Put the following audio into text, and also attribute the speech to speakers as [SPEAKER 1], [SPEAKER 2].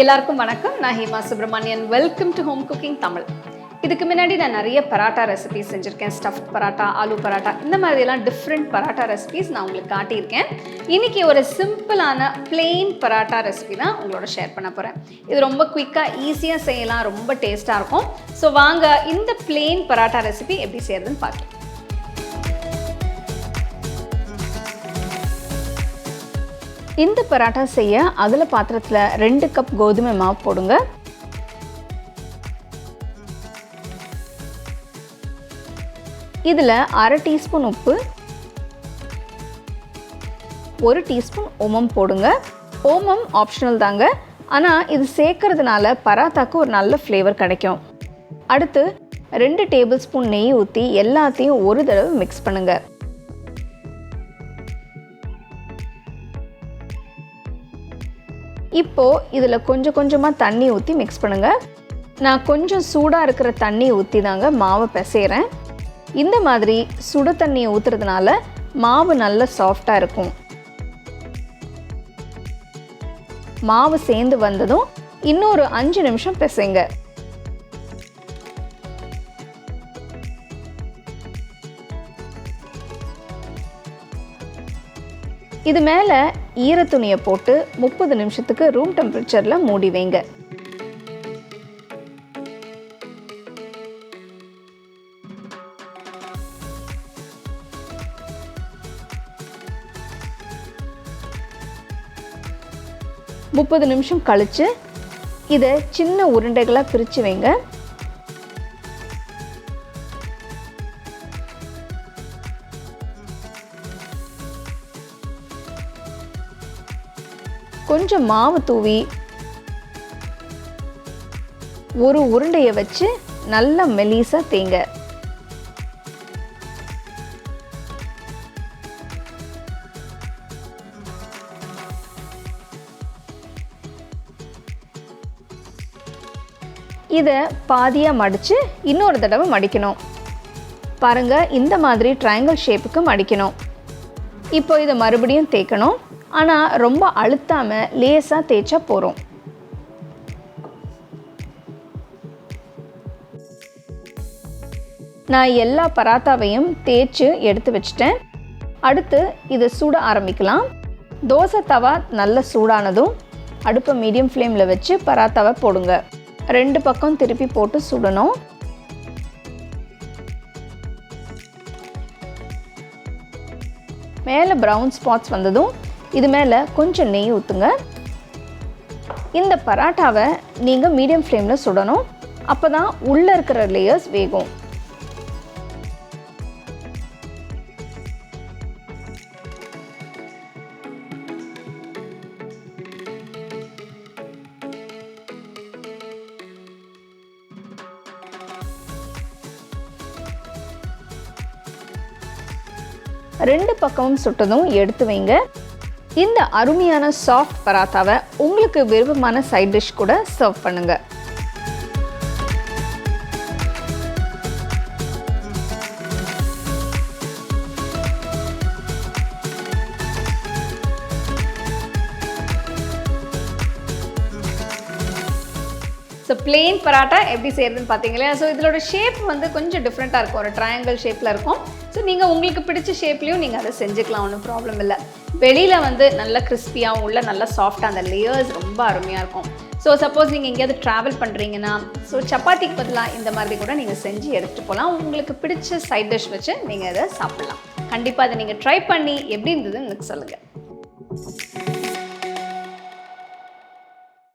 [SPEAKER 1] எல்லாருக்கும் வணக்கம். நான் Hema Subramanian. Welcome to home cooking Tamil. இதுக்கு முன்னாடி நான் நிறைய பராட்டா ரெசிபிஸ் செஞ்சுருக்கேன். ஸ்டஃப்ட் பராட்டா, ஆலு பராட்டா, இந்த மாதிரியெல்லாம் டிஃப்ரெண்ட் பராட்டா ரெசிபிஸ் நான் உங்களுக்கு காட்டியிருக்கேன். இன்றைக்கி ஒரு சிம்பிளான பிளெயின் பராட்டா ரெசிபி தான் உங்களோட ஷேர் பண்ண போகிறேன். இது ரொம்ப குயிக்காக ஈஸியாக செய்யலாம், ரொம்ப டேஸ்ட்டாக இருக்கும். ஸோ வாங்க இந்த பிளெயின் பராட்டா ரெசிபி எப்படி செய்யறதுன்னு பார்க்கலாம். இந்த பராட்டா செய்ய அகல பாத்திரத்தில் 2 கப் கோதுமை மாவு போடுங்க. இதில் 1/2 டீஸ்பூன் உப்பு, 1 டீஸ்பூன் ஓமம் போடுங்க. ஓமம் ஆப்ஷனல் தாங்க, ஆனால் இது சேர்க்கறதுனால பராத்தாக்கு ஒரு நல்ல ஃப்ளேவர் கிடைக்கும். அடுத்து 2 டேபிள் ஸ்பூன் நெய் ஊற்றி எல்லாத்தையும் ஒரு தடவை மிக்ஸ் பண்ணுங்கள். இப்போது இதில் கொஞ்சம் கொஞ்சமாக தண்ணி ஊற்றி மிக்ஸ் பண்ணுங்கள். நான் கொஞ்சம் சூடாக இருக்கிற தண்ணி ஊற்றி தாங்க மாவை பிசைகிறேன். இந்த மாதிரி சுட தண்ணியை ஊற்றுறதுனால மாவு நல்ல சாஃப்டாக இருக்கும். மாவு சேர்ந்து வந்ததும் இன்னொரு 5 நிமிஷம் பிசைங்க. இது மேலே ஈரத்துணியை போட்டு 30 நிமிஷத்துக்கு ரூம் டெம்பரேச்சரில் மூடி வைங்க. முப்பது நிமிஷம் கழித்து இதை சின்ன உருண்டைகளாக பிரித்து வைங்க. கொஞ்சம் மாவு தூவி ஒரு உருண்டையை வச்சு நல்லா மெலிசாக தேய்ங்க. இதை பாதியாக மடித்து இன்னொரு தடவை மடிக்கணும். பாருங்கள், இந்த மாதிரி ட்ரையாங்கிள் ஷேப்புக்கு மடிக்கணும். இப்போ இதை மறுபடியும் தேய்க்கணும், ஆனால் ரொம்ப அழுத்தாமல் லேசாக தேய்ச்சா போகிறோம். நான் எல்லா பராத்தாவையும் தேய்ச்சி எடுத்து வச்சிட்டேன். அடுத்து இதை சூட ஆரம்பிக்கலாம். தோசை தவா நல்ல சூடானதும் அடுப்பை மீடியம் ஃப்ளேமில் வச்சு பராத்தாவை போடுங்க. 2 பக்கம் திருப்பி போட்டு சுடணும். மேலே ப்ரௌன் ஸ்பாட்ஸ் வந்ததும் இது மேலே கொஞ்சம் நெய் ஊற்றுங்க. இந்த பராட்டாவை நீங்கள் மீடியம் ஃப்ளேமில் சுடணும். அப்போ தான் உள்ளே இருக்கிற லேயர்ஸ் வேகும். ரெண்டு பக்கமும் சுட்டதும் எடுத்து வைங்க. இந்த அருமையான சாஃப்ட் பராத்தாவை உங்களுக்கு விருப்பமான சைட் டிஷ் கூட சர்வ் பண்ணுங்க. ஸோ பிளெயின் பராட்டா எப்படி செய்யறதுன்னு பார்த்தீங்களா? ஸோ இதோட ஷேப் வந்து கொஞ்சம் டிஃப்ரெண்ட்டாக இருக்கும். ஒரு ட்ரையாங்கிள் ஷேப்பில் இருக்கும். ஸோ நீங்கள் உங்களுக்கு பிடிச்ச ஷேப்லேயும் நீங்கள் அதை செஞ்சுக்கலாம், ஒன்றும் ப்ராப்ளம் இல்லை. வெளியில் வந்து நல்ல கிறிஸ்பியாகவும் உள்ள நல்லா சாஃப்டாக அந்த லேயர்ஸ் ரொம்ப அருமையாக இருக்கும். ஸோ சப்போஸ் நீங்கள் எங்கேயாவது ட்ராவல் பண்ணுறீங்கன்னா சப்பாத்திக்கு பதிலாக இந்த மாதிரி கூட நீங்கள் செஞ்சு எடுத்துகிட்டு போகலாம். உங்களுக்கு பிடிச்ச சைட் டிஷ் வச்சு நீங்கள் அதை சாப்பிட்லாம். கண்டிப்பாக அதை நீங்கள் ட்ரை பண்ணி எப்படி இருந்ததுன்னு எனக்கு சொல்லுங்கள்.